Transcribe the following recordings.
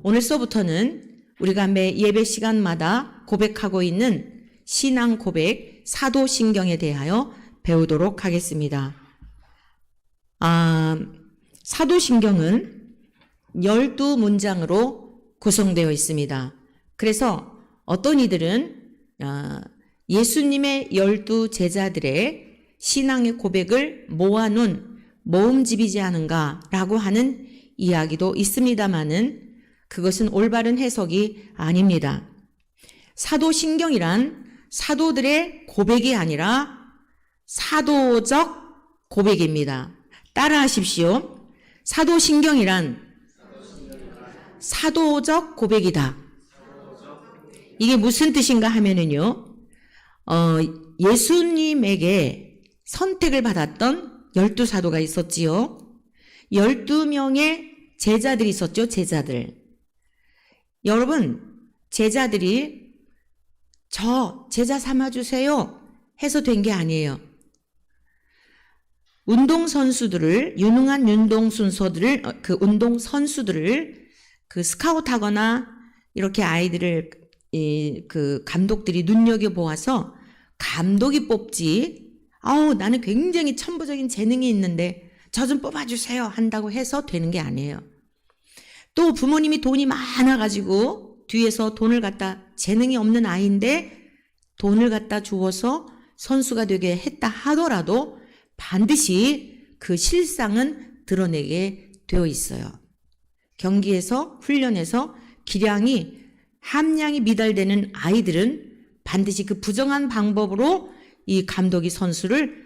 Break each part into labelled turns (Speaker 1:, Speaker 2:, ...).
Speaker 1: 오늘서부터는 우리가 매 예배 시간마다 고백하고 있는 신앙 고백 사도신경에 대하여 배우도록 하겠습니다. 사도신경은 12문장으로 구성되어 있습니다. 그래서 어떤 이들은 예수님의 12제자들의 신앙의 고백을 모아놓은 모음집이지 않은가라고 하는 이야기도 있습니다마는 그것은 올바른 해석이 아닙니다. 사도신경이란 사도들의 고백이 아니라 사도적 고백입니다. 따라하십시오. 사도신경이란 사도적 고백이다. 이게 무슨 뜻인가 하면은요, 예수님에게 선택을 받았던 12사도가 있었지요. 12명의 제자들이 있었죠, 제자들. 여러분, 제자들이 저 제자 삼아주세요 해서 된 게 아니에요. 유능한 운동선수들을 스카웃하거나 이렇게 아이들을 감독들이 눈여겨보아서 감독이 뽑지, 나는 굉장히 천부적인 재능이 있는데 저 좀 뽑아주세요 한다고 해서 되는 게 아니에요. 또 부모님이 돈이 많아가지고 뒤에서 돈을 갖다, 재능이 없는 아이인데 돈을 갖다 주어서 선수가 되게 했다 하더라도 반드시 그 실상은 드러내게 되어 있어요. 경기에서, 훈련에서 함량이 미달되는 아이들은 반드시 그 부정한 방법으로 이 감독이 선수를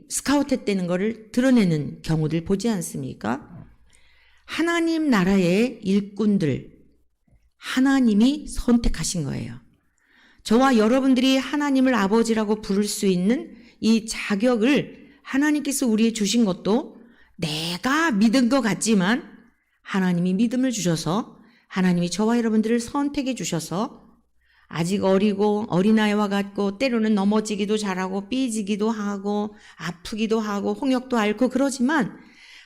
Speaker 1: 스카우트했다는 것을 드러내는 경우들 보지 않습니까? 하나님 나라의 일꾼들, 하나님이 선택하신 거예요. 저와 여러분들이 하나님을 아버지라고 부를 수 있는 이 자격을 하나님께서 우리에게 주신 것도 내가 믿은 것 같지만 하나님이 믿음을 주셔서, 하나님이 저와 여러분들을 선택해 주셔서 아직 어리고 어린아이와 같고 때로는 넘어지기도 잘하고 삐지기도 하고 아프기도 하고 홍역도 앓고 그러지만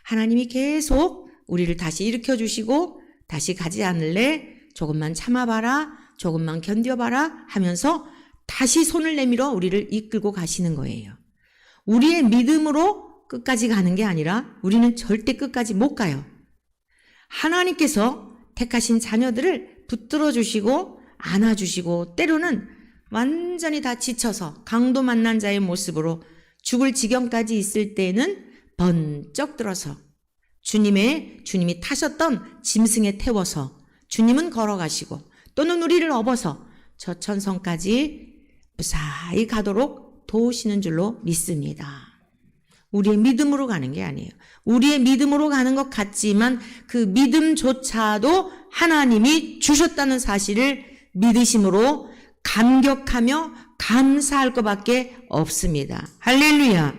Speaker 1: 하나님이 계속 우리를 다시 일으켜 주시고 다시 가지 않을래? 조금만 참아봐라, 조금만 견뎌봐라 하면서 다시 손을 내밀어 우리를 이끌고 가시는 거예요. 우리의 믿음으로 끝까지 가는 게 아니라 우리는 절대 끝까지 못 가요. 하나님께서 택하신 자녀들을 붙들어 주시고 안아주시고 때로는 완전히 다 지쳐서 강도 만난 자의 모습으로 죽을 지경까지 있을 때는 번쩍 들어서 주님이 타셨던 짐승에 태워서 주님은 걸어가시고 또는 우리를 업어서 저 천성까지 무사히 가도록 도우시는 줄로 믿습니다. 우리의 믿음으로 가는 게 아니에요. 우리의 믿음으로 가는 것 같지만 그 믿음조차도 하나님이 주셨다는 사실을 믿으심으로 감격하며 감사할 것밖에 없습니다. 할렐루야.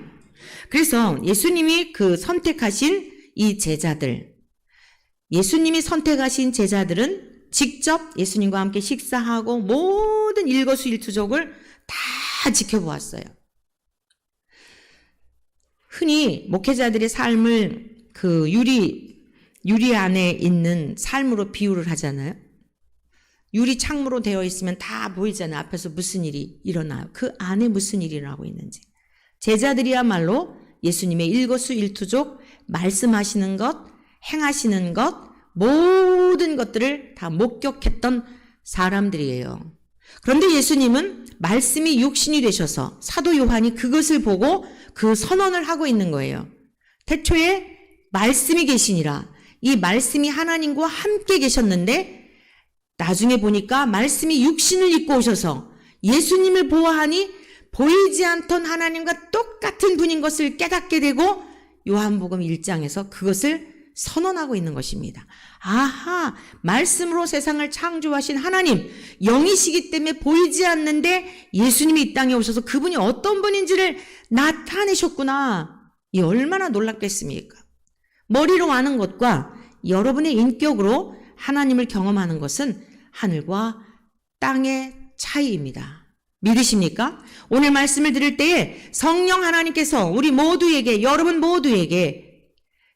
Speaker 1: 그래서 예수님이 선택하신 이 제자들, 예수님이 선택하신 제자들은 직접 예수님과 함께 식사하고 모든 일거수일투족을 다 지켜보았어요. 흔히 목회자들의 삶을 유리 안에 있는 삶으로 비유를 하잖아요. 유리 창문으로 되어 있으면 다 보이잖아요. 앞에서 무슨 일이 일어나요. 그 안에 무슨 일이 일어나고 있는지. 제자들이야말로 예수님의 일거수일투족, 말씀하시는 것, 행하시는 것, 모든 것들을 다 목격했던 사람들이에요. 그런데 예수님은 말씀이 육신이 되셔서 사도 요한이 그것을 보고 그 선언을 하고 있는 거예요. 태초에 말씀이 계시니라. 이 말씀이 하나님과 함께 계셨는데 나중에 보니까 말씀이 육신을 입고 오셔서 예수님을 보아하니 보이지 않던 하나님과 똑같은 분인 것을 깨닫게 되고 요한복음 1장에서 그것을 선언하고 있는 것입니다. 아하, 말씀으로 세상을 창조하신 하나님, 영이시기 때문에 보이지 않는데 예수님이 이 땅에 오셔서 그분이 어떤 분인지를 나타내셨구나. 이 얼마나 놀랍겠습니까? 머리로 아는 것과 여러분의 인격으로 하나님을 경험하는 것은 하늘과 땅의 차이입니다. 믿으십니까? 오늘 말씀을 들을 때에 성령 하나님께서 우리 모두에게, 여러분 모두에게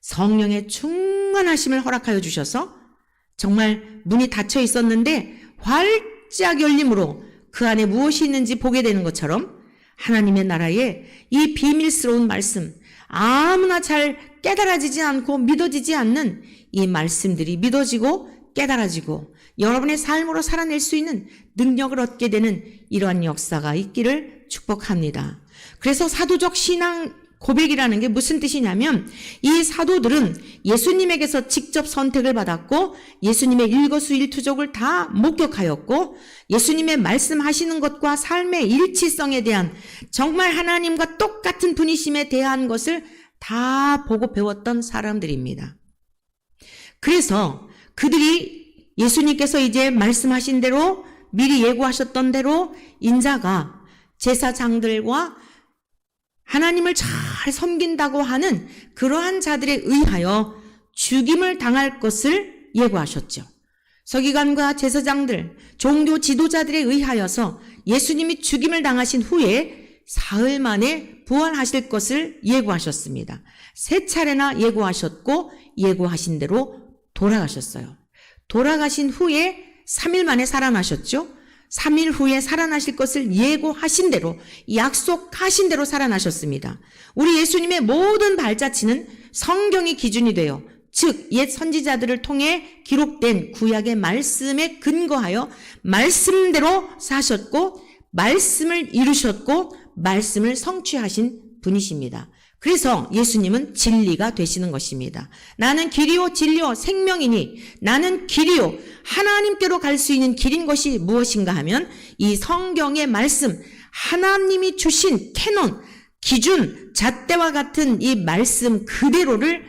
Speaker 1: 성령의 충만하심을 허락하여 주셔서 정말 문이 닫혀 있었는데 활짝 열림으로 그 안에 무엇이 있는지 보게 되는 것처럼 하나님의 나라에 이 비밀스러운 말씀, 아무나 잘 깨달아지지 않고 믿어지지 않는 이 말씀들이 믿어지고 깨달아지고 여러분의 삶으로 살아낼 수 있는 능력을 얻게 되는 이러한 역사가 있기를 축복합니다. 그래서 사도적 신앙 고백이라는 게 무슨 뜻이냐면 이 사도들은 예수님에게서 직접 선택을 받았고 예수님의 일거수일투족을 다 목격하였고 예수님의 말씀하시는 것과 삶의 일치성에 대한 정말 하나님과 똑같은 분이심에 대한 것을 다 보고 배웠던 사람들입니다. 그래서 그들이 예수님께서 이제 말씀하신 대로 미리 예고하셨던 대로 인자가 제사장들과 하나님을 잘 섬긴다고 하는 그러한 자들에 의하여 죽임을 당할 것을 예고하셨죠. 서기관과 제사장들, 종교 지도자들에 의하여서 예수님이 죽임을 당하신 후에 사흘 만에 부활하실 것을 예고하셨습니다. 3차례나 예고하셨고 예고하신 대로 돌아가셨어요. 돌아가신 후에 3일 만에 살아나셨죠. 3일 후에 살아나실 것을 예고하신 대로 약속하신 대로 살아나셨습니다. 우리 예수님의 모든 발자취는 성경이 기준이 돼요. 즉 옛 선지자들을 통해 기록된 구약의 말씀에 근거하여 말씀대로 사셨고 말씀을 이루셨고 말씀을 성취하신 분이십니다. 그래서 예수님은 진리가 되시는 것입니다. 나는 길이요 진리요 생명이니 나는 길이요 하나님께로 갈 수 있는 길인 것이 무엇인가 하면 이 성경의 말씀 하나님이 주신 캐논 기준 잣대와 같은 이 말씀 그대로를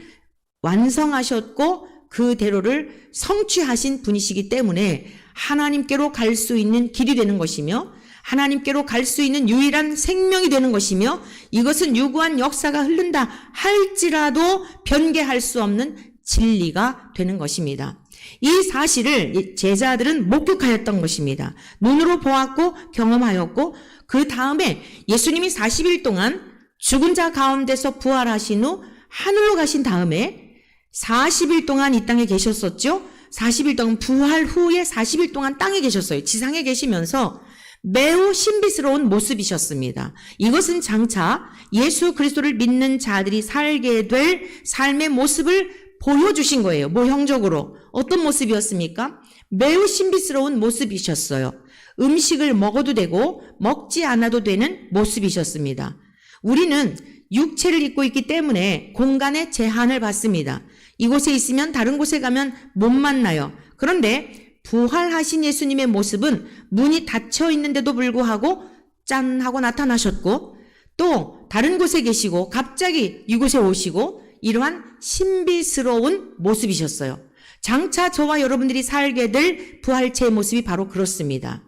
Speaker 1: 완성하셨고 그대로를 성취하신 분이시기 때문에 하나님께로 갈 수 있는 길이 되는 것이며 하나님께로 갈 수 있는 유일한 생명이 되는 것이며 이것은 유구한 역사가 흐른다 할지라도 변개할 수 없는 진리가 되는 것입니다. 이 사실을 제자들은 목격하였던 것입니다. 눈으로 보았고 경험하였고 그 다음에 예수님이 40일 동안 죽은 자 가운데서 부활하신 후 하늘로 가신 다음에 40일 동안 이 땅에 계셨었죠. 40일 동안 부활 후에 40일 동안 땅에 계셨어요. 지상에 계시면서 매우 신비스러운 모습이셨습니다. 이것은 장차 예수 그리스도를 믿는 자들이 살게 될 삶의 모습을 보여주신 거예요. 모형적으로. 어떤 모습이었습니까? 매우 신비스러운 모습이셨어요. 음식을 먹어도 되고 먹지 않아도 되는 모습이셨습니다. 우리는 육체를 입고 있기 때문에 공간의 제한을 받습니다. 이곳에 있으면 다른 곳에 가면 못 만나요. 그런데 부활하신 예수님의 모습은 문이 닫혀 있는데도 불구하고 짠 하고 나타나셨고 또 다른 곳에 계시고 갑자기 이곳에 오시고 이러한 신비스러운 모습이셨어요. 장차 저와 여러분들이 살게 될 부활체의 모습이 바로 그렇습니다.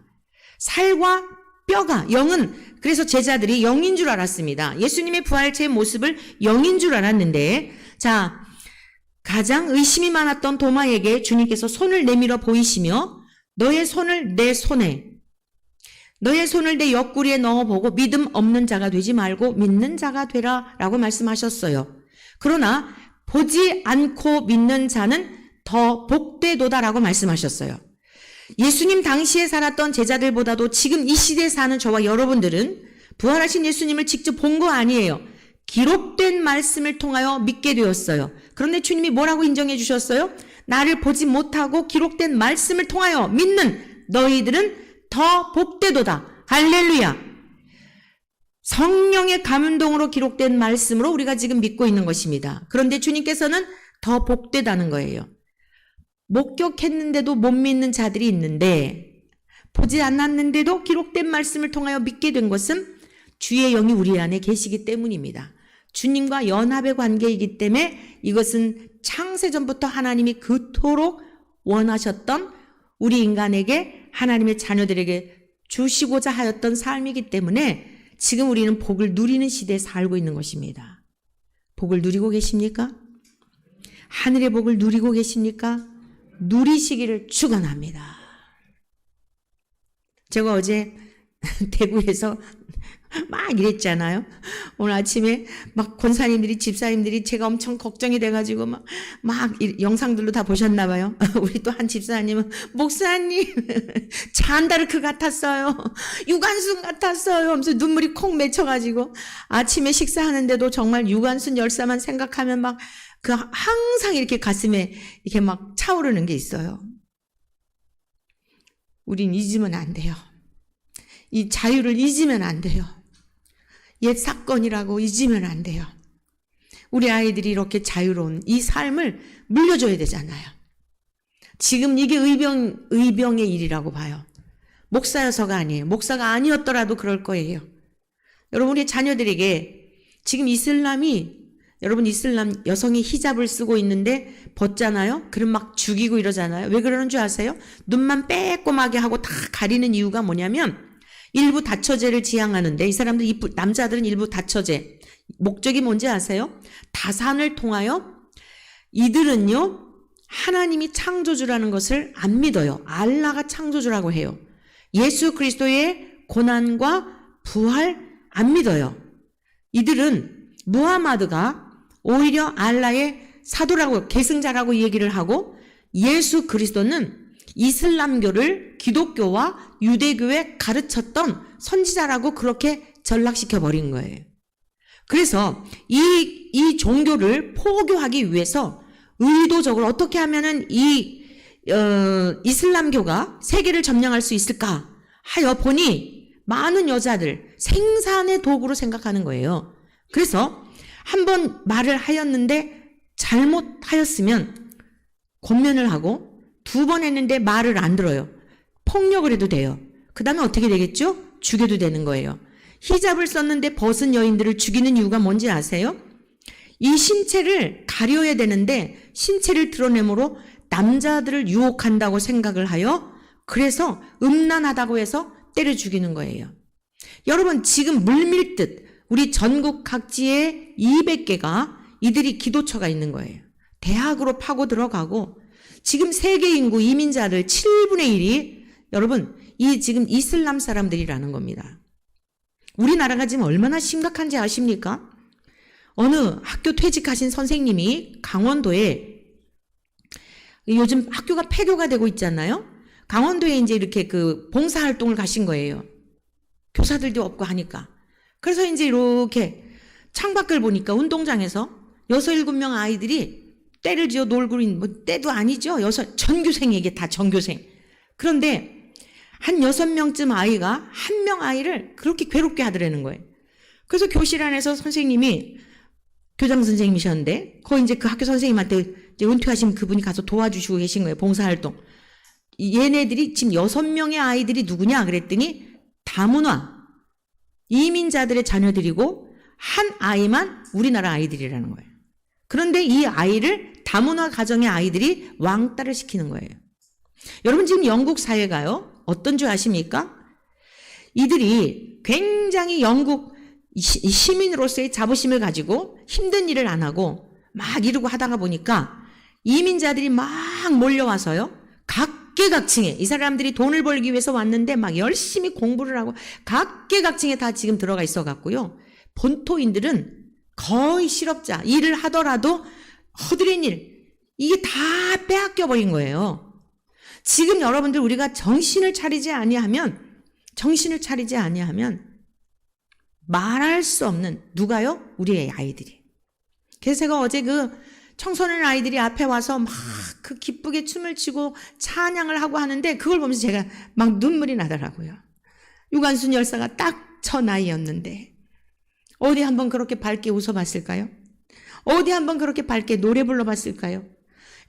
Speaker 1: 살과 뼈가 영은 그래서 제자들이 영인 줄 알았습니다. 예수님의 부활체의 모습을 영인 줄 알았는데 자 가장 의심이 많았던 도마에게 주님께서 손을 내밀어 보이시며 너의 손을 내 손에 너의 손을 내 옆구리에 넣어보고 믿음 없는 자가 되지 말고 믿는 자가 되라 라고 말씀하셨어요. 그러나 보지 않고 믿는 자는 더 복되도다 라고 말씀하셨어요. 예수님 당시에 살았던 제자들보다도 지금 이 시대에 사는 저와 여러분들은 부활하신 예수님을 직접 본 거 아니에요. 기록된 말씀을 통하여 믿게 되었어요. 그런데 주님이 뭐라고 인정해 주셨어요? 나를 보지 못하고 기록된 말씀을 통하여 믿는 너희들은 더 복되도다. 할렐루야. 성령의 감동으로 기록된 말씀으로 우리가 지금 믿고 있는 것입니다. 그런데 주님께서는 더 복되다는 거예요. 목격했는데도 못 믿는 자들이 있는데 보지 않았는데도 기록된 말씀을 통하여 믿게 된 것은 주의 영이 우리 안에 계시기 때문입니다. 주님과 연합의 관계이기 때문에 이것은 창세전부터 하나님이 그토록 원하셨던 우리 인간에게 하나님의 자녀들에게 주시고자 하였던 삶이기 때문에 지금 우리는 복을 누리는 시대에 살고 있는 것입니다. 복을 누리고 계십니까? 하늘의 복을 누리고 계십니까? 누리시기를 축원합니다. 제가 어제 대구에서 막 이랬잖아요. 오늘 아침에 막 권사님들이, 집사님들이 제가 엄청 걱정이 돼가지고 막 영상들로 다 보셨나 봐요. 우리 또 한 집사님은, 목사님, 잔다르크 같았어요. 유관순 같았어요. 하면서 눈물이 콩 맺혀가지고 아침에 식사하는데도 정말 유관순 열사만 생각하면 막 항상 이렇게 가슴에 이렇게 막 차오르는 게 있어요. 우린 잊으면 안 돼요. 이 자유를 잊으면 안 돼요. 옛 사건이라고 잊으면 안 돼요. 우리 아이들이 이렇게 자유로운 이 삶을 물려줘야 되잖아요. 지금 이게 의병의 일이라고 봐요. 목사여서가 아니에요. 목사가 아니었더라도 그럴 거예요. 여러분, 우리 자녀들에게 지금 여러분 이슬람 여성이 히잡을 쓰고 있는데 벗잖아요? 그럼 막 죽이고 이러잖아요. 왜 그러는 줄 아세요? 눈만 빼꼼하게 하고 다 가리는 이유가 뭐냐면 일부 다처제를 지향하는데, 이 사람들, 남자들은 일부 다처제. 목적이 뭔지 아세요? 다산을 통하여 이들은요, 하나님이 창조주라는 것을 안 믿어요. 알라가 창조주라고 해요. 예수 그리스도의 고난과 부활 안 믿어요. 이들은 무하마드가 오히려 알라의 사도라고, 계승자라고 얘기를 하고, 예수 그리스도는 이슬람교를 기독교와 유대교에 가르쳤던 선지자라고 그렇게 전락시켜 버린 거예요. 그래서 이 종교를 포교하기 위해서 의도적으로 어떻게 하면은 이슬람교가 세계를 점령할 수 있을까 하여 보니 많은 여자들 생산의 도구로 생각하는 거예요. 그래서 한번 말을 하였는데 잘못하였으면 권면을 하고, 두 번 했는데 말을 안 들어요. 폭력을 해도 돼요. 그 다음에 어떻게 되겠죠? 죽여도 되는 거예요. 히잡을 썼는데 벗은 여인들을 죽이는 이유가 뭔지 아세요? 이 신체를 가려야 되는데 신체를 드러내므로 남자들을 유혹한다고 생각을 하여, 그래서 음란하다고 해서 때려 죽이는 거예요. 여러분, 지금 물밀듯 우리 전국 각지에 200개가 이들이 기도처가 있는 거예요. 대학으로 파고 들어가고, 지금 세계 인구 이민자들 7분의 1이 여러분 이 지금 이슬람 사람들이라는 겁니다. 우리나라가 지금 얼마나 심각한지 아십니까? 어느 학교 퇴직하신 선생님이 강원도에, 요즘 학교가 폐교가 되고 있잖아요. 강원도에 이제 이렇게 그 봉사활동을 가신 거예요. 교사들도 없고 하니까. 그래서 이제 이렇게 창밖을 보니까 운동장에서 6, 7명 아이들이 때를 지어 놀고 있는, 뭐 때도 아니죠. 전교생에게 다 전교생. 그런데 한 6명쯤 아이가 한 명 아이를 그렇게 괴롭게 하더라는 거예요. 그래서 교실 안에서 선생님이, 교장 선생님이셨는데 거기 이제 그 학교 선생님한테 이제 은퇴하신 그분이 가서 도와주시고 계신 거예요. 봉사활동. 얘네들이 지금 6명의 아이들이 누구냐 그랬더니 다문화 이민자들의 자녀들이고 한 아이만 우리나라 아이들이라는 거예요. 그런데 이 아이를 다문화 가정의 아이들이 왕따를 시키는 거예요. 여러분, 지금 영국 사회가요, 어떤 줄 아십니까? 이들이 굉장히 영국 시민으로서의 자부심을 가지고 힘든 일을 안 하고 막 이러고 하다가 보니까 이민자들이 막 몰려와서요, 각계각층에, 이 사람들이 돈을 벌기 위해서 왔는데 막 열심히 공부를 하고 각계각층에 다 지금 들어가 있어 갖고요, 본토인들은 거의 실업자, 일을 하더라도 허드렛 일, 이게 다 빼앗겨 버린 거예요. 지금 여러분들 우리가 정신을 차리지 아니하면 말할 수 없는, 누가요? 우리의 아이들이. 그래서 제가 어제 그 청소년 아이들이 앞에 와서 막 그 기쁘게 춤을 추고 찬양을 하고 하는데 그걸 보면서 제가 막 눈물이 나더라고요. 유관순 열사가 딱 저 나이였는데 어디 한번 그렇게 밝게 웃어봤을까요? 어디 한번 그렇게 밝게 노래 불러봤을까요?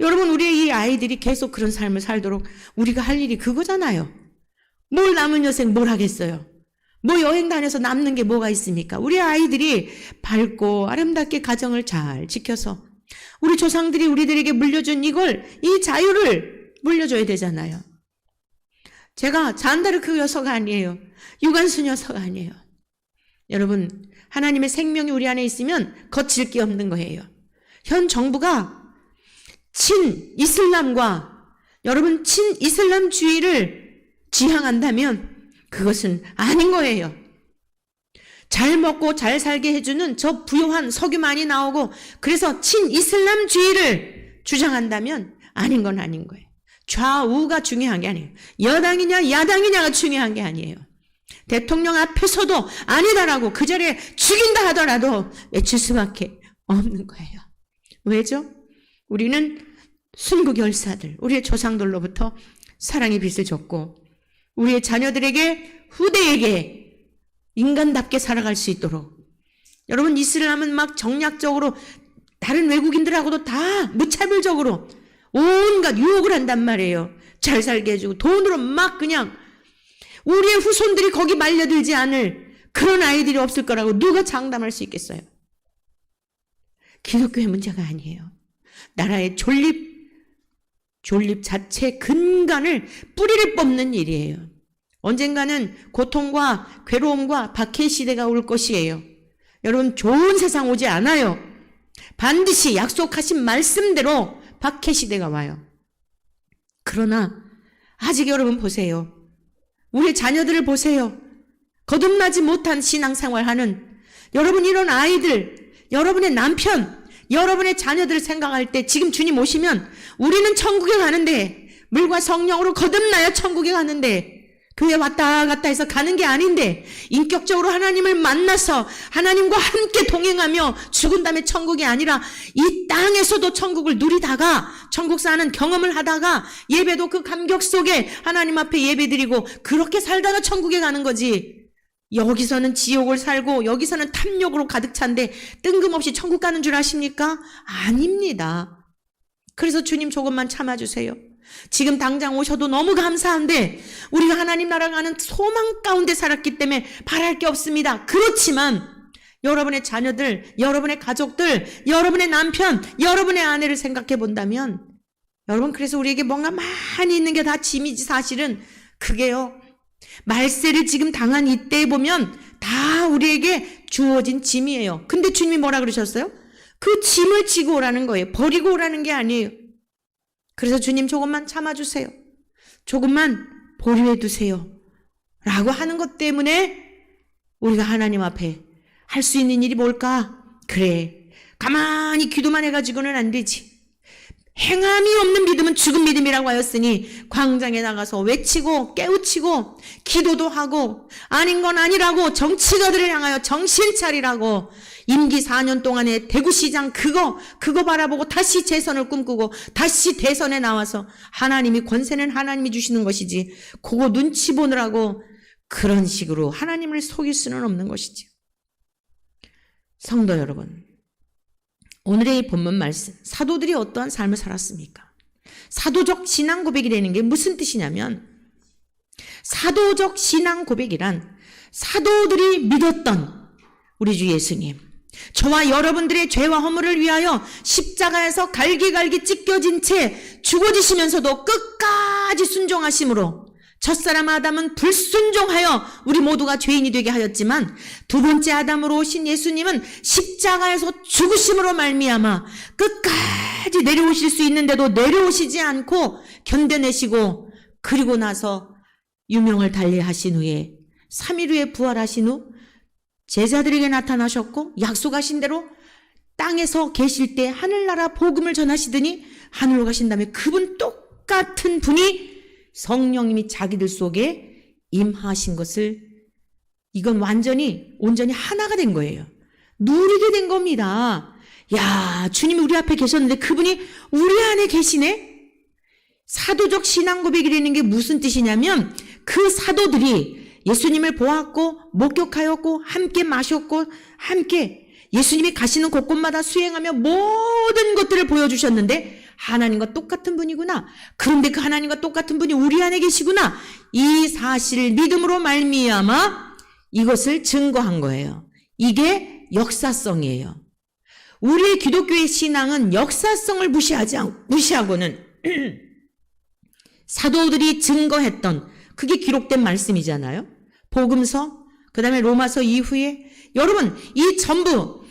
Speaker 1: 여러분, 우리의 이 아이들이 계속 그런 삶을 살도록 우리가 할 일이 그거잖아요. 뭘 남은 여생 뭘 하겠어요? 뭐 여행 다녀서 남는 게 뭐가 있습니까? 우리 아이들이 밝고 아름답게 가정을 잘 지켜서 우리 조상들이 우리들에게 물려준 이 자유를 물려줘야 되잖아요. 제가 잔다르크 여서가 아니에요. 유관순 여서가 아니에요. 여러분, 하나님의 생명이 우리 안에 있으면 거칠 게 없는 거예요. 현 정부가 친이슬람과 여러분 친이슬람주의를 지향한다면 그것은 아닌 거예요. 잘 먹고 잘 살게 해주는 저 부유한 석유 많이 나오고 그래서 친이슬람주의를 주장한다면 아닌 건 아닌 거예요. 좌우가 중요한 게 아니에요. 여당이냐 야당이냐가 중요한 게 아니에요. 대통령 앞에서도 아니다라고 그 자리에 죽인다 하더라도 외칠 수밖에 없는 거예요. 왜죠? 우리는 순국열사들, 우리의 조상들로부터 사랑의 빛을 줬고 우리의 자녀들에게 후대에게 인간답게 살아갈 수 있도록 여러분 이슬람은 막 정략적으로 다른 외국인들하고도 다 무차별적으로 온갖 유혹을 한단 말이에요. 잘 살게 해주고 돈으로 막 그냥 우리의 후손들이 거기 말려들지 않을 그런 아이들이 없을 거라고 누가 장담할 수 있겠어요? 기독교의 문제가 아니에요. 나라의 존립 자체 근간을 뿌리를 뽑는 일이에요. 언젠가는 고통과 괴로움과 박해 시대가 올 것이에요. 여러분 좋은 세상 오지 않아요. 반드시 약속하신 말씀대로 박해 시대가 와요. 그러나 아직 여러분 보세요. 우리 자녀들을 보세요. 거듭나지 못한 신앙생활하는 여러분 이런 아이들, 여러분의 남편, 여러분의 자녀들을 생각할 때 지금 주님 오시면 우리는 천국에 가는데 물과 성령으로 거듭나야 천국에 가는데 교회 왔다 갔다 해서 가는 게 아닌데 인격적으로 하나님을 만나서 하나님과 함께 동행하며 죽은 다음에 천국이 아니라 이 땅에서도 천국을 누리다가 천국 사는 경험을 하다가 예배도 그 감격 속에 하나님 앞에 예배드리고 그렇게 살다가 천국에 가는 거지. 여기서는 지옥을 살고 여기서는 탐욕으로 가득 찬데 뜬금없이 천국 가는 줄 아십니까? 아닙니다. 그래서 주님 조금만 참아주세요. 지금 당장 오셔도 너무 감사한데 우리가 하나님 나라 가는 소망 가운데 살았기 때문에 바랄 게 없습니다. 그렇지만 여러분의 자녀들, 여러분의 가족들, 여러분의 남편, 여러분의 아내를 생각해 본다면 여러분 그래서 우리에게 뭔가 많이 있는 게 다 짐이지 사실은 그게요. 말세를 지금 당한 이때에 보면 다 우리에게 주어진 짐이에요. 근데 주님이 뭐라 그러셨어요? 그 짐을 지고 오라는 거예요. 버리고 오라는 게 아니에요. 그래서 주님 조금만 참아주세요. 조금만 보류해 두세요. 라고 하는 것 때문에 우리가 하나님 앞에 할 수 있는 일이 뭘까? 그래, 가만히 기도만 해가지고는 안 되지. 행함이 없는 믿음은 죽은 믿음이라고 하였으니 광장에 나가서 외치고 깨우치고 기도도 하고 아닌 건 아니라고 정치가들을 향하여 정신 차리라고 임기 4년 동안에 대구시장 그거 바라보고 다시 재선을 꿈꾸고 다시 대선에 나와서 하나님이 권세는 하나님이 주시는 것이지 그거 눈치 보느라고 그런 식으로 하나님을 속일 수는 없는 것이지. 성도 여러분, 오늘의 이 본문 말씀, 사도들이 어떠한 삶을 살았습니까? 사도적 신앙 고백이라는 게 무슨 뜻이냐면 사도적 신앙 고백이란 사도들이 믿었던 우리 주 예수님, 저와 여러분들의 죄와 허물을 위하여 십자가에서 갈기갈기 찢겨진 채 죽어지시면서도 끝까지 순종하심으로 첫사람 아담은 불순종하여 우리 모두가 죄인이 되게 하였지만 두 번째 아담으로 오신 예수님은 십자가에서 죽으심으로 말미암아 끝까지 내려오실 수 있는데도 내려오시지 않고 견뎌내시고 그리고 나서 유명을 달리하신 후에 3일 후에 부활하신 후 제자들에게 나타나셨고 약속하신 대로 땅에서 계실 때 하늘나라 복음을 전하시더니 하늘로 가신 다음에 그분 똑같은 분이 성령님이 자기들 속에 임하신 것을 이건 온전히 하나가 된 거예요. 누리게 된 겁니다. 야, 주님이 우리 앞에 계셨는데 그분이 우리 안에 계시네? 사도적 신앙 고백이라는 게 무슨 뜻이냐면 그 사도들이 예수님을 보았고 목격하였고 함께 마셨고 함께 예수님이 가시는 곳곳마다 수행하며 모든 것들을 보여주셨는데 하나님과 똑같은 분이구나. 그런데 그 하나님과 똑같은 분이 우리 안에 계시구나. 이 사실을 믿음으로 말미암아 이것을 증거한 거예요. 이게 역사성이에요. 우리의 기독교의 신앙은 역사성을 무시하고는 사도들이 증거했던 그게 기록된 말씀이잖아요. 복음서, 그 다음에 로마서 이후에 여러분 이 전부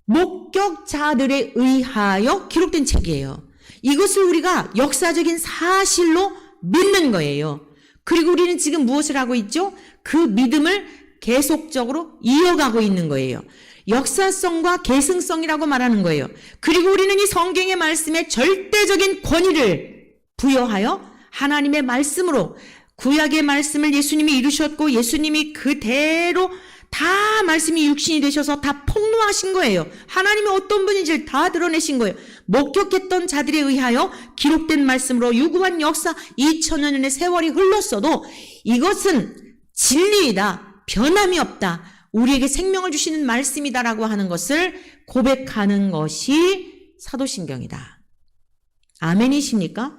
Speaker 1: 목격자들에 의하여 기록된 책이에요. 이것을 우리가 역사적인 사실로 믿는 거예요. 그리고 우리는 지금 무엇을 하고 있죠? 그 믿음을 계속적으로 이어가고 있는 거예요. 역사성과 계승성이라고 말하는 거예요. 그리고 우리는 이 성경의 말씀에 절대적인 권위를 부여하여 하나님의 말씀으로 구약의 말씀을 예수님이 이루셨고 예수님이 그대로 다 말씀이 육신이 되셔서 다 폭로하신 거예요. 하나님이 어떤 분인지를 다 드러내신 거예요. 목격했던 자들에 의하여 기록된 말씀으로 유구한 역사 2000년의 세월이 흘렀어도 이것은 진리이다. 변함이 없다. 우리에게 생명을 주시는 말씀이다라고 하는 것을 고백하는 것이 사도신경이다. 아멘이십니까?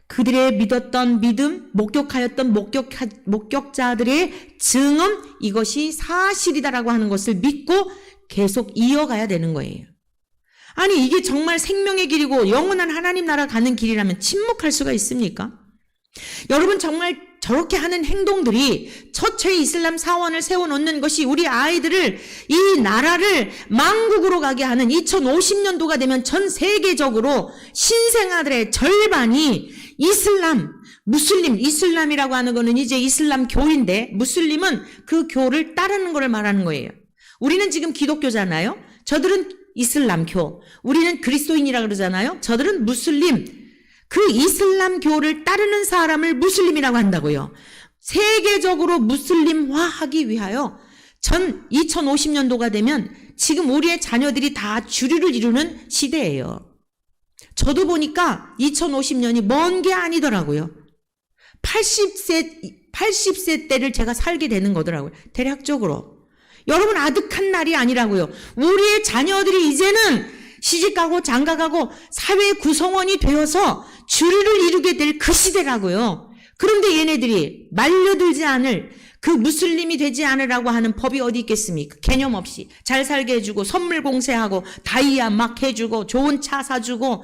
Speaker 1: 그들의 믿었던 믿음, 목격하였던 목격자들의 증언, 이것이 사실이다라고 하는 것을 믿고 계속 이어가야 되는 거예요. 아니 이게 정말 생명의 길이고 영원한 하나님 나라 가는 길이라면 침묵할 수가 있습니까? 여러분 정말 저렇게 하는 행동들이 처처의 이슬람 사원을 세워놓는 것이 우리 아이들을 이 나라를 망국으로 가게 하는 2050년도가 되면 전 세계적으로 신생아들의 절반이 이슬람이라고 하는 거는 이제 이슬람 교인데 무슬림은 그 교를 따르는 것을 말하는 거예요. 우리는 지금 기독교잖아요. 저들은 이슬람교. 우리는 그리스도인이라고 그러잖아요. 저들은 무슬림. 그 이슬람교를 따르는 사람을 무슬림이라고 한다고요. 세계적으로 무슬림화하기 위하여 전 2050년도가 되면 지금 우리의 자녀들이 다 주류를 이루는 시대예요. 저도 보니까 2050년이 먼 게 아니더라고요. 80세 때를 제가 살게 되는 거더라고요. 대략적으로. 여러분 아득한 날이 아니라고요. 우리의 자녀들이 이제는 시집가고 장가가고 사회 구성원이 되어서 주류를 이루게 될 그 시대라고요. 그런데 얘네들이 말려들지 않을 그 무슬림이 되지 않으라고 하는 법이 어디 있겠습니까? 개념 없이 잘 살게 해주고 선물 공세하고 다이아 막 해주고 좋은 차 사주고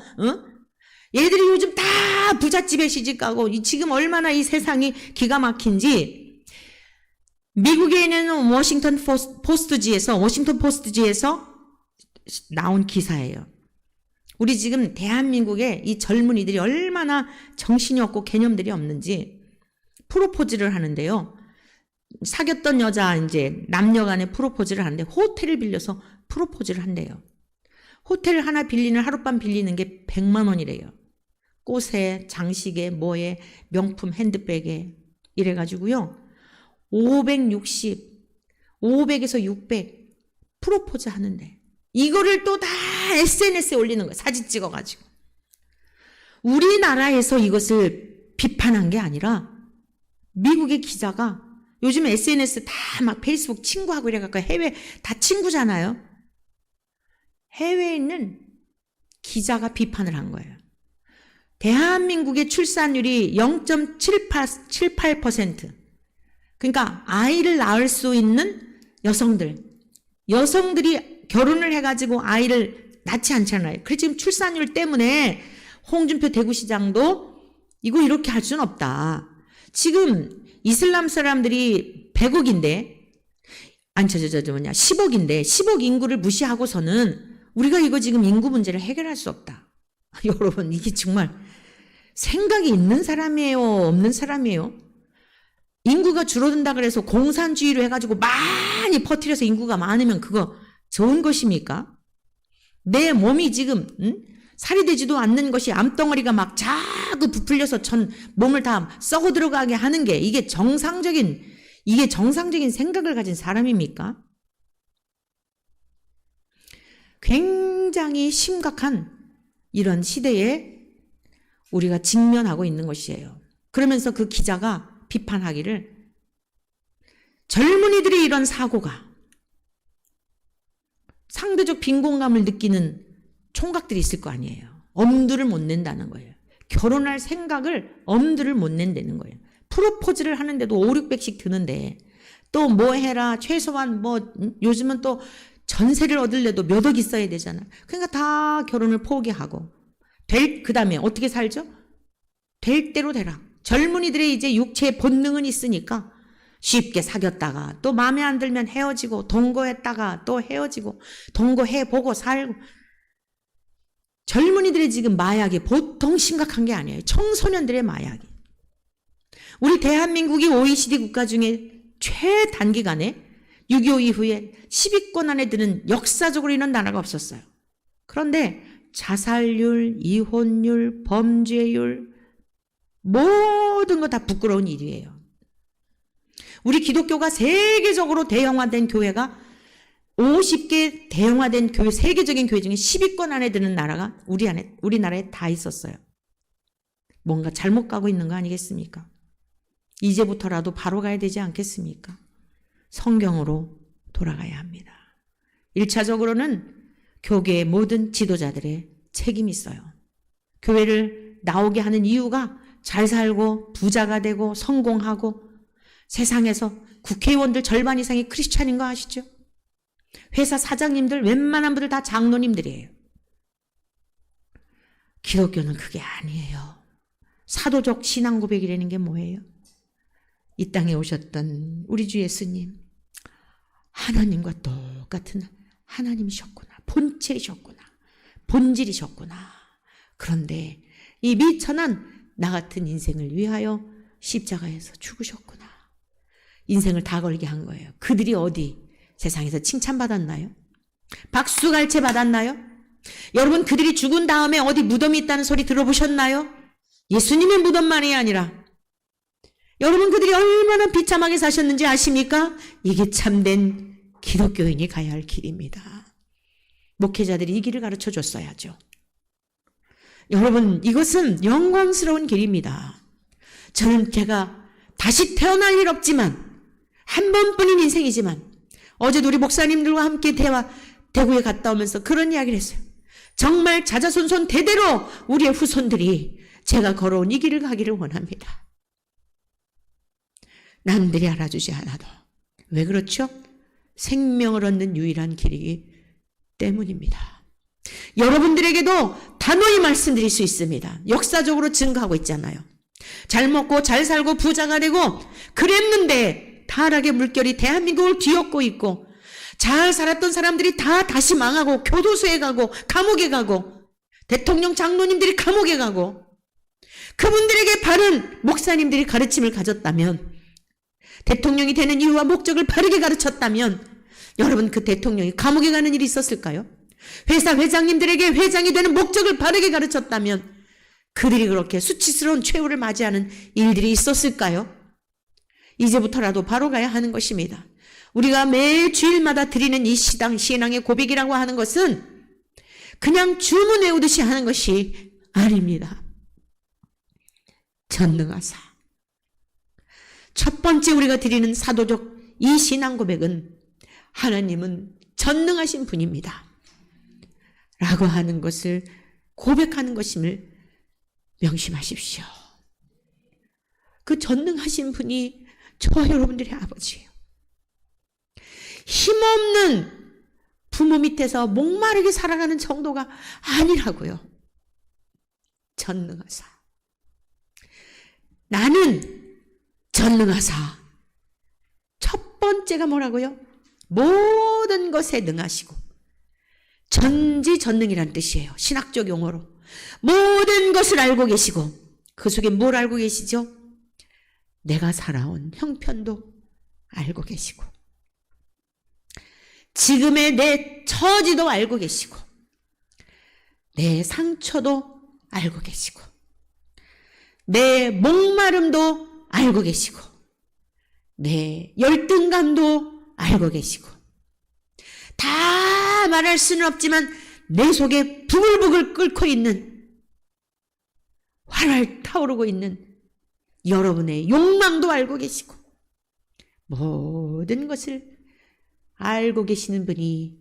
Speaker 1: 얘들이 요즘 다 부잣집에 시집가고 지금 얼마나 이 세상이 기가 막힌지 미국에 있는 워싱턴 포스트지에서 나온 기사예요. 우리 지금 대한민국의 이 젊은이들이 얼마나 정신이 없고 개념들이 없는지 프로포즈를 하는데요. 사귀었던 여자 이제 남녀 간에 프로포즈를 하는데 호텔을 빌려서 프로포즈를 한대요. 호텔 하나 빌리는 하룻밤 빌리는 게 100만 원이래요. 꽃에 장식에 뭐에 명품 핸드백에 이래가지고요. 500에서 600 프로포즈 하는데 이거를 또 다 SNS에 올리는 거예요. 사진 찍어가지고. 우리나라에서 이것을 비판한 게 아니라 미국의 기자가 요즘 SNS 다 막 페이스북 친구하고 이래갖고 해외 다 친구잖아요. 해외에 있는 기자가 비판을 한 거예요. 대한민국의 출산율이 0.78%. 그러니까 아이를 낳을 수 있는 여성들이 결혼을 해가지고 아이를 낳지 않잖아요. 그래서 지금 출산율 때문에 홍준표 대구시장도 이거 이렇게 할 수는 없다. 지금 이슬람 사람들이 100억인데 10억인데 10억 인구를 무시하고서는 우리가 이거 지금 인구 문제를 해결할 수 없다. 여러분 이게 정말 생각이 있는 사람이에요? 없는 사람이에요? 인구가 줄어든다 그래서 공산주의로 해가지고 많이 퍼뜨려서 인구가 많으면 그거 좋은 것입니까? 내 몸이 지금 살이 되지도 않는 것이 암덩어리가 막 자꾸 부풀려서 전 몸을 다 썩어 들어가게 하는 게 이게 정상적인 생각을 가진 사람입니까? 굉장히 심각한 이런 시대에 우리가 직면하고 있는 것이에요. 그러면서 그 기자가 비판하기를 젊은이들이 이런 사고가 상대적 빈곤감을 느끼는 총각들이 있을 거 아니에요. 엄두를 못 낸다는 거예요. 결혼할 생각을 엄두를 못 낸다는 거예요. 프로포즈를 하는데도 5,600씩 드는데 또 뭐 해라 최소한 뭐 요즘은 또 전세를 얻으려도 몇 억 있어야 되잖아. 그러니까 다 결혼을 포기하고 그 다음에 어떻게 살죠? 될 대로 되라. 젊은이들의 이제 육체의 본능은 있으니까 쉽게 사귀었다가 또 마음에 안 들면 헤어지고 동거했다가 또 헤어지고 동거해보고 살고. 젊은이들의 지금 마약이 보통 심각한 게 아니에요. 청소년들의 마약이. 우리 대한민국이 OECD 국가 중에 최단기간에 6.25 이후에 10위권 안에 드는 역사적으로 이런 나라가 없었어요. 그런데 자살률, 이혼율, 범죄율 모든 거 다 부끄러운 일이에요. 우리 기독교가 세계적으로 대형화된 교회가 50개 대형화된 교회, 세계적인 교회 중에 10위권 안에 드는 나라가 우리나라에 다 있었어요. 뭔가 잘못 가고 있는 거 아니겠습니까? 이제부터라도 바로 가야 되지 않겠습니까? 성경으로 돌아가야 합니다. 1차적으로는 교계의 모든 지도자들의 책임이 있어요. 교회를 나오게 하는 이유가 잘 살고 부자가 되고 성공하고 세상에서 국회의원들 절반 이상이 크리스찬인 거 아시죠? 회사 사장님들 웬만한 분들 다 장로님들이에요. 기독교는 그게 아니에요. 사도적 신앙 고백이라는 게 뭐예요? 이 땅에 오셨던 우리 주 예수님, 하나님과 똑같은 하나님이셨구나. 본체이셨구나. 본질이셨구나. 그런데 이 미천한 나 같은 인생을 위하여 십자가에서 죽으셨구나. 인생을 다 걸게 한 거예요. 그들이 어디 세상에서 칭찬받았나요? 박수갈채 받았나요? 여러분, 그들이 죽은 다음에 어디 무덤이 있다는 소리 들어보셨나요? 예수님의 무덤만이 아니라 여러분, 그들이 얼마나 비참하게 사셨는지 아십니까? 이게 참된 기독교인이 가야 할 길입니다. 목회자들이 이 길을 가르쳐 줬어야죠. 여러분, 이것은 영광스러운 길입니다. 저는 제가 다시 태어날 일 없지만 한 번뿐인 인생이지만 어제도 우리 목사님들과 함께 대구에 갔다 오면서 그런 이야기를 했어요. 정말 자자손손 대대로 우리의 후손들이 제가 걸어온 이 길을 가기를 원합니다. 남들이 알아주지 않아도. 왜 그렇죠? 생명을 얻는 유일한 길이기 때문입니다. 여러분들에게도 단호히 말씀드릴 수 있습니다. 역사적으로 증거하고 있잖아요. 잘 먹고 잘 살고 부자가 되고 그랬는데 타락의 물결이 대한민국을 뒤엎고 있고 잘 살았던 사람들이 다 다시 망하고 교도소에 가고 감옥에 가고 대통령 장로님들이 감옥에 가고 그분들에게 바른 목사님들이 가르침을 가졌다면 대통령이 되는 이유와 목적을 바르게 가르쳤다면 여러분, 그 대통령이 감옥에 가는 일이 있었을까요? 회사 회장님들에게 회장이 되는 목적을 바르게 가르쳤다면 그들이 그렇게 수치스러운 최후를 맞이하는 일들이 있었을까요? 이제부터라도 바로 가야 하는 것입니다. 우리가 매 주일마다 드리는 이 신앙의 고백이라고 하는 것은 그냥 주문 외우듯이 하는 것이 아닙니다. 전능하사. 첫 번째 우리가 드리는 사도적 이 신앙 고백은 하나님은 전능하신 분입니다. 라고 하는 것을 고백하는 것임을 명심하십시오. 그 전능하신 분이 저와 여러분들의 아버지예요. 힘없는 부모 밑에서 목마르게 살아가는 정도가 아니라고요. 전능하사. 나는 전능하사. 첫 번째가 뭐라고요? 모든 것에 능하시고 전지전능이란 뜻이에요. 신학적 용어로. 모든 것을 알고 계시고 그 속에 뭘 알고 계시죠? 내가 살아온 형편도 알고 계시고 지금의 내 처지도 알고 계시고 내 상처도 알고 계시고 내 목마름도 알고 계시고 내 열등감도 알고 계시고 다 말할 수는 없지만 내 속에 부글부글 끓고 있는 활활 타오르고 있는 여러분의 욕망도 알고 계시고 모든 것을 알고 계시는 분이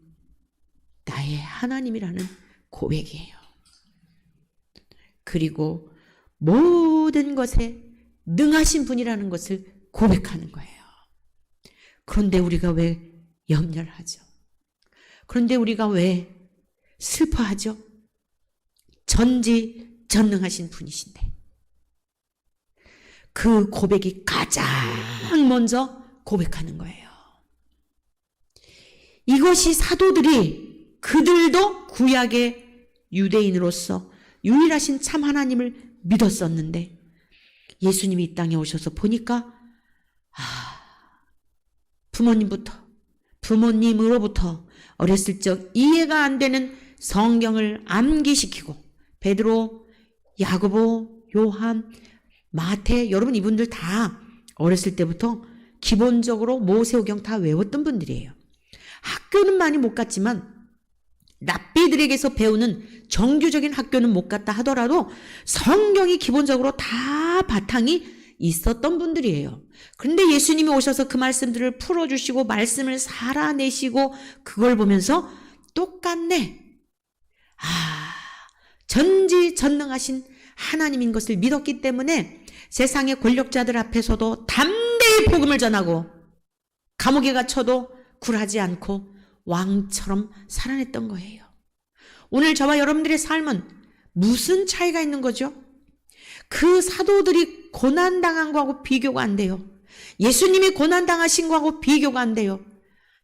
Speaker 1: 나의 하나님이라는 고백이에요. 그리고 모든 것에 능하신 분이라는 것을 고백하는 거예요. 그런데 우리가 왜 염려하죠? 그런데 우리가 왜 슬퍼하죠? 전지전능하신 분이신데 그 고백이 가장 먼저 고백하는 거예요. 이것이 사도들이 그들도 구약의 유대인으로서 유일하신 참 하나님을 믿었었는데 예수님이 이 땅에 오셔서 보니까 부모님으로부터 어렸을 적 이해가 안 되는 성경을 암기시키고 베드로, 야고보, 요한, 마태, 여러분 이분들 다 어렸을 때부터 기본적으로 모세오경 다 외웠던 분들이에요. 학교는 많이 못 갔지만 랍비들에게서 배우는 정규적인 학교는 못 갔다 하더라도 성경이 기본적으로 다 바탕이 있었던 분들이에요. 그런데 예수님이 오셔서 그 말씀들을 풀어주시고 말씀을 살아내시고 그걸 보면서 똑같네. 전지전능하신 하나님인 것을 믿었기 때문에 세상의 권력자들 앞에서도 담대히 복음을 전하고 감옥에 갇혀도 굴하지 않고 왕처럼 살아냈던 거예요. 오늘 저와 여러분들의 삶은 무슨 차이가 있는 거죠? 그 사도들이 고난당한 거하고 비교가 안 돼요. 예수님이 고난당하신 거하고 비교가 안 돼요.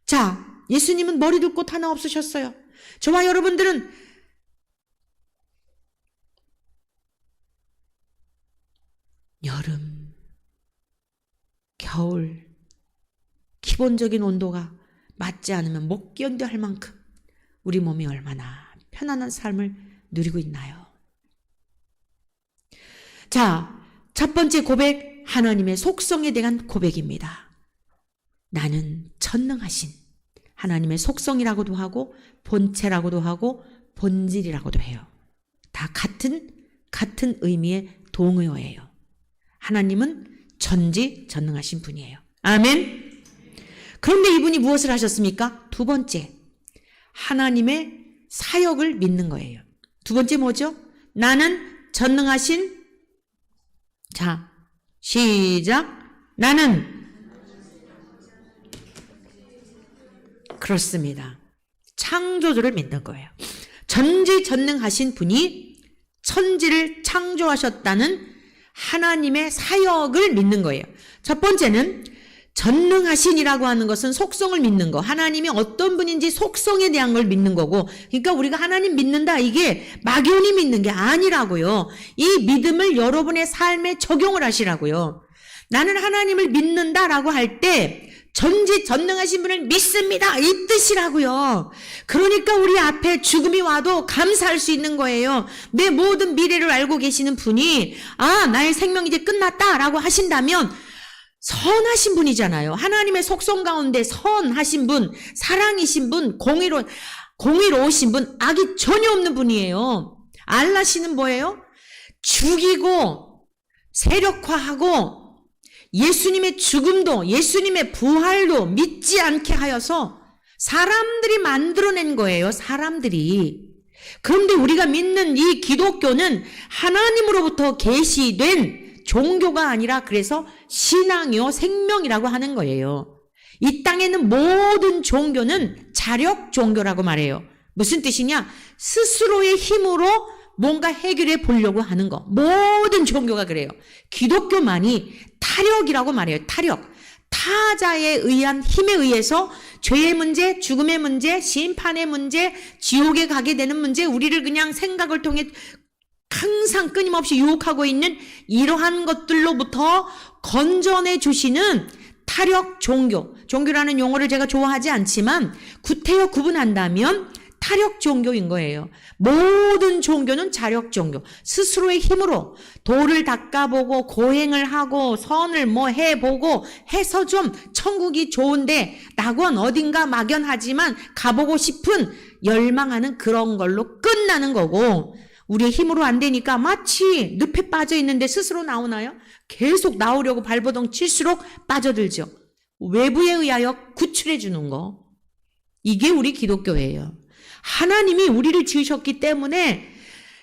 Speaker 1: 자, 예수님은 머리둘 곳 하나 없으셨어요. 저와 여러분들은 여름, 겨울, 기본적인 온도가 맞지 않으면 못 견뎌 할 만큼 우리 몸이 얼마나 편안한 삶을 누리고 있나요? 자, 첫 번째 고백, 하나님의 속성에 대한 고백입니다. 나는 전능하신 하나님의 속성이라고도 하고 본체라고도 하고 본질이라고도 해요. 다 같은 의미의 동의어예요. 하나님은 전지전능하신 분이에요. 아멘. 그런데 이분이 무엇을 하셨습니까? 두 번째, 하나님의 사역을 믿는 거예요. 두 번째 뭐죠? 나는 전능하신, 자, 시작. 나는, 그렇습니다. 창조주를 믿는 거예요. 전지전능하신 분이 천지를 창조하셨다는 하나님의 사역을 믿는 거예요. 첫 번째는 전능하신이라고 하는 것은 속성을 믿는 거. 하나님이 어떤 분인지 속성에 대한 걸 믿는 거고. 그러니까 우리가 하나님 믿는다. 이게 막연히 믿는 게 아니라고요. 이 믿음을 여러분의 삶에 적용을 하시라고요. 나는 하나님을 믿는다라고 할 때 전지전능하신 분을 믿습니다. 이 뜻이라고요. 그러니까 우리 앞에 죽음이 와도 감사할 수 있는 거예요. 내 모든 미래를 알고 계시는 분이 나의 생명이 이제 끝났다라고 하신다면 선하신 분이잖아요. 하나님의 속성 가운데 선하신 분, 사랑이신 분, 공의로우신 분, 악이 전혀 없는 분이에요. 알라시는 뭐예요? 죽이고 세력화하고 예수님의 죽음도 예수님의 부활도 믿지 않게 하여서 사람들이 만들어낸 거예요. 사람들이. 그런데 우리가 믿는 이 기독교는 하나님으로부터 계시된 종교가 아니라 그래서 신앙이요 생명이라고 하는 거예요. 이 땅에는 모든 종교는 자력 종교라고 말해요. 무슨 뜻이냐? 스스로의 힘으로 뭔가 해결해 보려고 하는 거. 모든 종교가 그래요. 기독교만이 타력이라고 말해요. 타력. 타자에 의한 힘에 의해서 죄의 문제, 죽음의 문제, 심판의 문제, 지옥에 가게 되는 문제, 우리를 그냥 생각을 통해 항상 끊임없이 유혹하고 있는 이러한 것들로부터 건져내 주시는 타력 종교. 종교라는 용어를 제가 좋아하지 않지만 구태여 구분한다면 타력 종교인 거예요. 모든 종교는 자력 종교. 스스로의 힘으로 도를 닦아보고 고행을 하고 선을 해보고 해서 좀 천국이 좋은데 낙원 어딘가 막연하지만 가보고 싶은 열망하는 그런 걸로 끝나는 거고, 우리의 힘으로 안 되니까 마치 늪에 빠져 있는데 스스로 나오나요? 계속 나오려고 발버둥 칠수록 빠져들죠. 외부에 의하여 구출해 주는 거. 이게 우리 기독교예요. 하나님이 우리를 지으셨기 때문에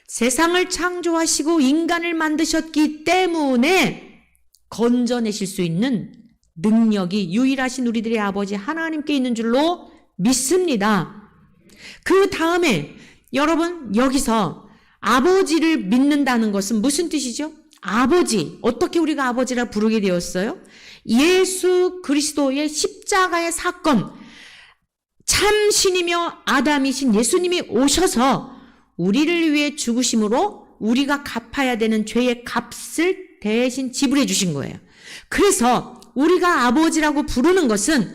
Speaker 1: 세상을 창조하시고 인간을 만드셨기 때문에 건져내실 수 있는 능력이 유일하신 우리들의 아버지 하나님께 있는 줄로 믿습니다. 그 다음에 여러분 여기서 아버지를 믿는다는 것은 무슨 뜻이죠? 아버지, 어떻게 우리가 아버지라 부르게 되었어요? 예수 그리스도의 십자가의 사건, 참 신이며 아담이신 예수님이 오셔서 우리를 위해 죽으심으로 우리가 갚아야 되는 죄의 값을 대신 지불해 주신 거예요. 그래서 우리가 아버지라고 부르는 것은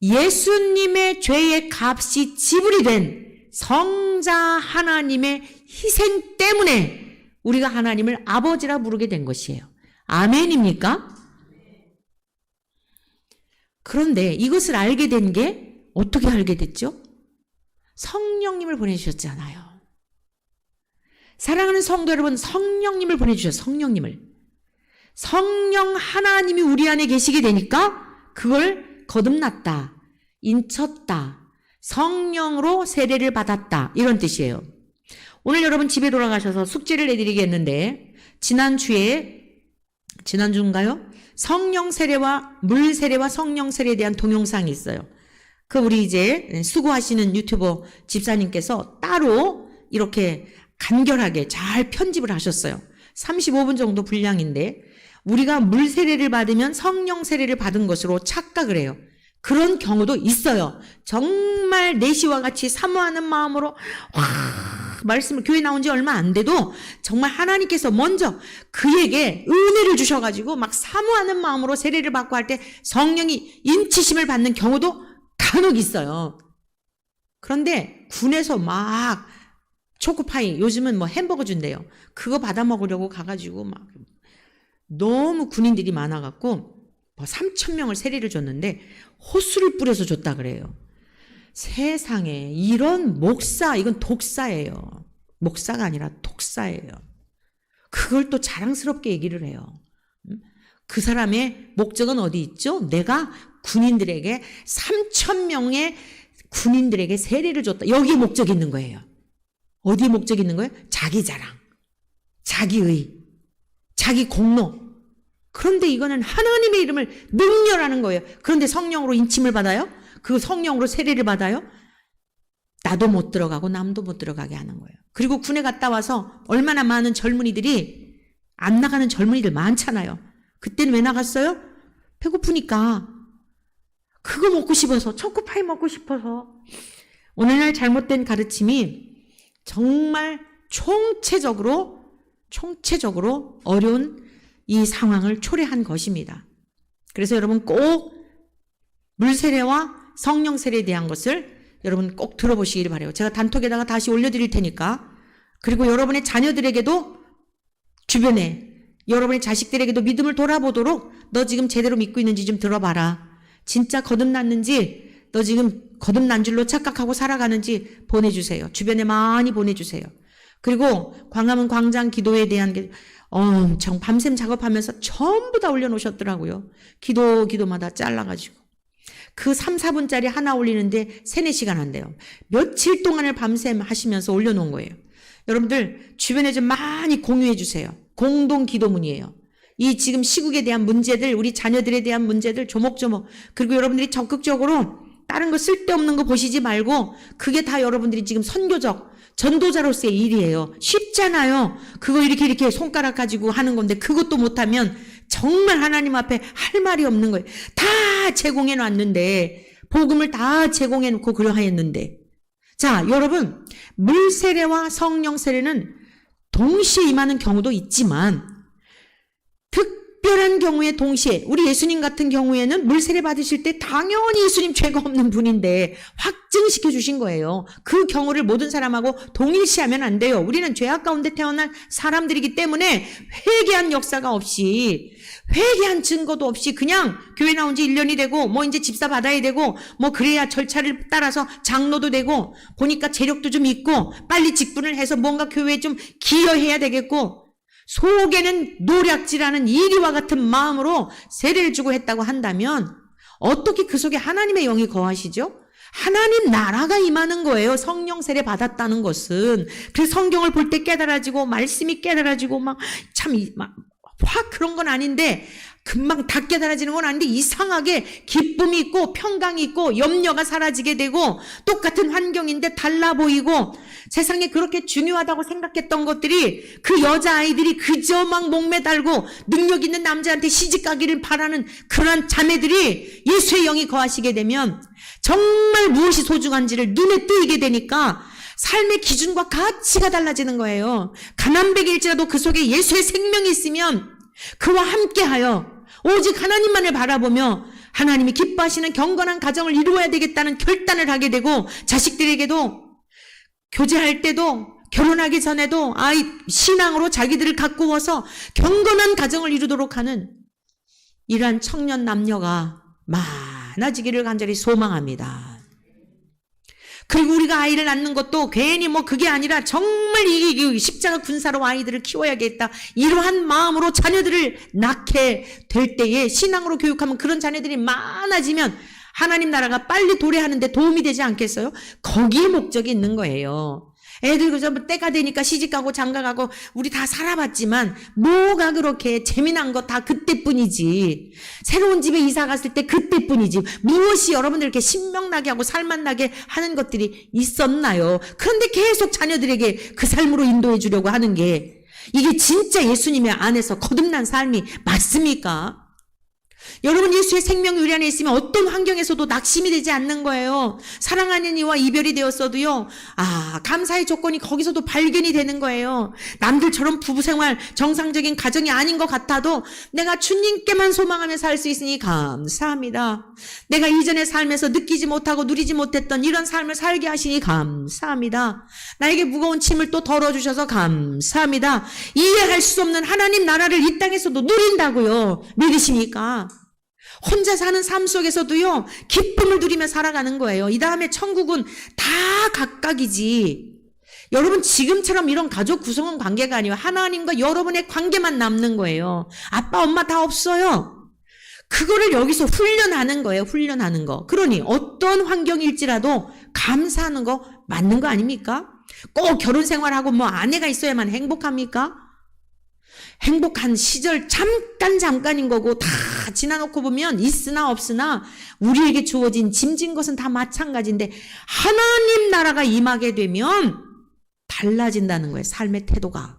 Speaker 1: 예수님의 죄의 값이 지불이 된 성자 하나님의 희생 때문에 우리가 하나님을 아버지라 부르게 된 것이에요. 아멘입니까? 그런데 이것을 알게 된 게 어떻게 알게 됐죠? 성령님을 보내주셨잖아요. 사랑하는 성도 여러분, 성령님을 보내주셨어요. 성령님을. 성령 하나님이 우리 안에 계시게 되니까 그걸 거듭났다, 인쳤다, 성령으로 세례를 받았다, 이런 뜻이에요. 오늘 여러분 집에 돌아가셔서 숙제를 내드리겠는데, 지난주인가요? 성령 세례와 물 세례와 성령 세례에 대한 동영상이 있어요. 그 우리 이제 수고하시는 유튜버 집사님께서 따로 이렇게 간결하게 잘 편집을 하셨어요. 35분 정도 분량인데, 우리가 물 세례를 받으면 성령 세례를 받은 것으로 착각을 해요. 그런 경우도 있어요. 정말 내시와 같이 사모하는 마음으로 말씀을 교회 나온 지 얼마 안 돼도 정말 하나님께서 먼저 그에게 은혜를 주셔가지고 막 사모하는 마음으로 세례를 받고 할 때 성령이 인치심을 받는 경우도 간혹 있어요. 그런데 군에서 막 초코파이, 요즘은 뭐 햄버거 준대요. 그거 받아 먹으려고 가가지고 막 너무 군인들이 많아갖고 뭐 3,000명을 세례를 줬는데 호수를 뿌려서 줬다 그래요. 세상에 이런 목사, 이건 독사예요. 목사가 아니라 독사예요. 그걸 또 자랑스럽게 얘기를 해요. 그 사람의 목적은 어디 있죠? 내가 군인들에게 3,000명의 군인들에게 세례를 줬다. 여기에 목적이 있는 거예요. 어디에 목적이 있는 거예요? 자기 자랑, 자기의, 자기 공로. 그런데 이거는 하나님의 이름을 능멸하는 거예요. 그런데 성령으로 인침을 받아요? 그 성령으로 세례를 받아요? 나도 못 들어가고 남도 못 들어가게 하는 거예요. 그리고 군에 갔다 와서 얼마나 많은 젊은이들이 안 나가는 젊은이들 많잖아요. 그때는 왜 나갔어요? 배고프니까. 그거 먹고 싶어서, 초코파이 먹고 싶어서. 오늘날 잘못된 가르침이 정말 총체적으로 어려운 이 상황을 초래한 것입니다. 그래서 여러분 꼭 물세례와 성령세례에 대한 것을 여러분 꼭 들어보시길 바라요. 제가 단톡에다가 다시 올려드릴 테니까. 그리고 여러분의 자녀들에게도, 주변에 여러분의 자식들에게도 믿음을 돌아보도록 너 지금 제대로 믿고 있는지 좀 들어봐라. 진짜 거듭났는지, 너 지금 거듭난 줄로 착각하고 살아가는지 보내주세요. 주변에 많이 보내주세요. 그리고 광화문 광장 기도에 대한 게 엄청 밤샘 작업하면서 전부 다 올려놓으셨더라고요. 기도마다 잘라가지고. 그 3, 4분짜리 하나 올리는데 3, 4시간 한대요. 며칠 동안을 밤샘 하시면서 올려놓은 거예요. 여러분들 주변에 좀 많이 공유해 주세요. 공동 기도문이에요. 이 지금 시국에 대한 문제들, 우리 자녀들에 대한 문제들 조목조목. 그리고 여러분들이 적극적으로 다른 거 쓸데없는 거 보시지 말고 그게 다 여러분들이 지금 선교적 전도자로서의 일이에요. 쉽잖아요. 그거 이렇게 손가락 가지고 하는 건데 그것도 못하면 정말 하나님 앞에 할 말이 없는 거예요. 다 제공해 놨는데, 복음을 다 제공해 놓고 그러하였는데. 자, 여러분, 물세례와 성령세례는 동시에 임하는 경우도 있지만 특별한 경우에 동시에, 우리 예수님 같은 경우에는 물세례 받으실 때 당연히 예수님 죄가 없는 분인데 확증시켜 주신 거예요. 그 경우를 모든 사람하고 동일시하면 안 돼요. 우리는 죄악 가운데 태어난 사람들이기 때문에 회개한 역사가 없이, 회개한 증거도 없이 그냥 교회 나온 지 1년이 되고 뭐 이제 집사 받아야 되고 뭐 그래야 절차를 따라서 장로도 되고 보니까 재력도 좀 있고 빨리 직분을 해서 뭔가 교회에 좀 기여해야 되겠고 속에는 노략질하는 이리와 같은 마음으로 세례를 주고 했다고 한다면 어떻게 그 속에 하나님의 영이 거하시죠? 하나님 나라가 임하는 거예요. 성령 세례 받았다는 것은. 그래서 성경을 볼 때 깨달아지고 말씀이 깨달아지고 확 그런 건 아닌데, 금방 다 깨달아지는 건 아닌데 이상하게 기쁨이 있고 평강이 있고 염려가 사라지게 되고 똑같은 환경인데 달라 보이고 세상에 그렇게 중요하다고 생각했던 것들이, 그 여자아이들이 그저 막 목매달고 능력 있는 남자한테 시집가기를 바라는 그런 자매들이 예수의 영이 거하시게 되면 정말 무엇이 소중한지를 눈에 띄게 되니까 삶의 기준과 가치가 달라지는 거예요. 가난백일지라도 그 속에 예수의 생명이 있으면 그와 함께하여 오직 하나님만을 바라보며 하나님이 기뻐하시는 경건한 가정을 이루어야 되겠다는 결단을 하게 되고, 자식들에게도 교제할 때도 결혼하기 전에도 신앙으로 자기들을 가꾸어서 경건한 가정을 이루도록 하는 이러한 청년 남녀가 많아지기를 간절히 소망합니다. 그리고 우리가 아이를 낳는 것도 괜히 그게 아니라 정말 이 십자가 군사로 아이들을 키워야겠다, 이러한 마음으로 자녀들을 낳게 될 때에 신앙으로 교육하면 그런 자녀들이 많아지면 하나님 나라가 빨리 도래하는 데 도움이 되지 않겠어요? 거기에 목적이 있는 거예요. 애들 그저 때가 되니까 시집가고 장가가고 우리 다 살아봤지만 뭐가 그렇게 재미난 거 다 그때뿐이지. 새로운 집에 이사 갔을 때 그때뿐이지. 무엇이 여러분들 이렇게 신명나게 하고 살맛나게 하는 것들이 있었나요? 그런데 계속 자녀들에게 그 삶으로 인도해 주려고 하는 게, 이게 진짜 예수님의 안에서 거듭난 삶이 맞습니까? 여러분, 예수의 생명이 우리 안에 있으면 어떤 환경에서도 낙심이 되지 않는 거예요. 사랑하는 이와 이별이 되었어도요, 감사의 조건이 거기서도 발견이 되는 거예요. 남들처럼 부부생활 정상적인 가정이 아닌 것 같아도 내가 주님께만 소망하며 살 수 있으니 감사합니다. 내가 이전의 삶에서 느끼지 못하고 누리지 못했던 이런 삶을 살게 하시니 감사합니다. 나에게 무거운 짐을 또 덜어주셔서 감사합니다. 이해할 수 없는 하나님 나라를 이 땅에서도 누린다고요. 믿으십니까? 혼자 사는 삶 속에서도요, 기쁨을 누리며 살아가는 거예요. 이 다음에 천국은 다 각각이지. 여러분, 지금처럼 이런 가족 구성원 관계가 아니고 하나님과 여러분의 관계만 남는 거예요. 아빠, 엄마 다 없어요. 그거를 여기서 훈련하는 거예요. 훈련하는 거. 그러니 어떤 환경일지라도 감사하는 거 맞는 거 아닙니까? 꼭 결혼 생활하고 아내가 있어야만 행복합니까? 행복한 시절 잠깐인 거고, 다 지나놓고 보면 있으나 없으나 우리에게 주어진 짐진 것은 다 마찬가지인데, 하나님 나라가 임하게 되면 달라진다는 거예요. 삶의 태도가.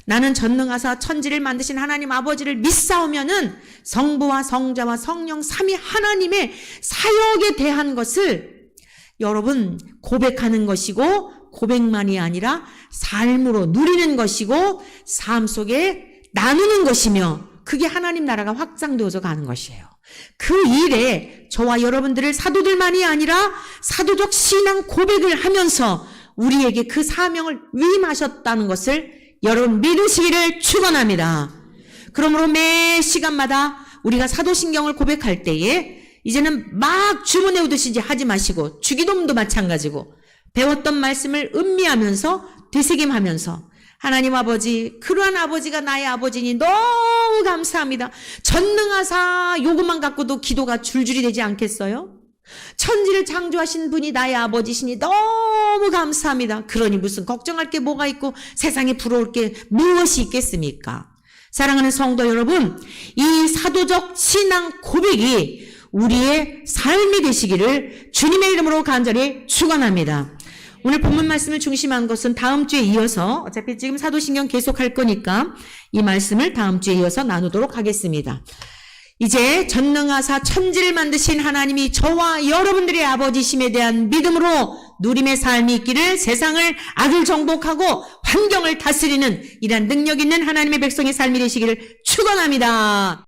Speaker 1: 나는 전능하사 천지를 만드신 하나님 아버지를 믿사오면은 성부와 성자와 성령 삼위 하나님의 사역에 대한 것을 여러분 고백하는 것이고, 고백만이 아니라 삶으로 누리는 것이고, 삶 속에 나누는 것이며, 그게 하나님 나라가 확장되어져 가는 것이에요. 그 일에 저와 여러분들을 사도들만이 아니라 사도적 신앙 고백을 하면서 우리에게 그 사명을 위임하셨다는 것을 여러분 믿으시기를 축원합니다. 그러므로 매 시간마다 우리가 사도신경을 고백할 때에 이제는 막 주문해 오듯이 하지 마시고, 주기도문도 마찬가지고, 배웠던 말씀을 음미하면서 되새김하면서, 하나님 아버지, 그러한 아버지가 나의 아버지니 너무 감사합니다. 전능하사 요것만 갖고도 기도가 줄줄이 되지 않겠어요? 천지를 창조하신 분이 나의 아버지시니 너무 감사합니다. 그러니 무슨 걱정할 게 뭐가 있고 세상에 부러울 게 무엇이 있겠습니까? 사랑하는 성도 여러분, 이 사도적 신앙 고백이 우리의 삶이 되시기를 주님의 이름으로 간절히 축원합니다. 오늘 본문 말씀을 중심한 것은 다음 주에 이어서, 어차피 지금 사도신경 계속할 거니까 이 말씀을 다음 주에 이어서 나누도록 하겠습니다. 이제 전능하사 천지를 만드신 하나님이 저와 여러분들의 아버지심에 대한 믿음으로 누림의 삶이 있기를, 세상을 악을 정복하고 환경을 다스리는 이러한 능력 있는 하나님의 백성의 삶이 되시기를 축원합니다.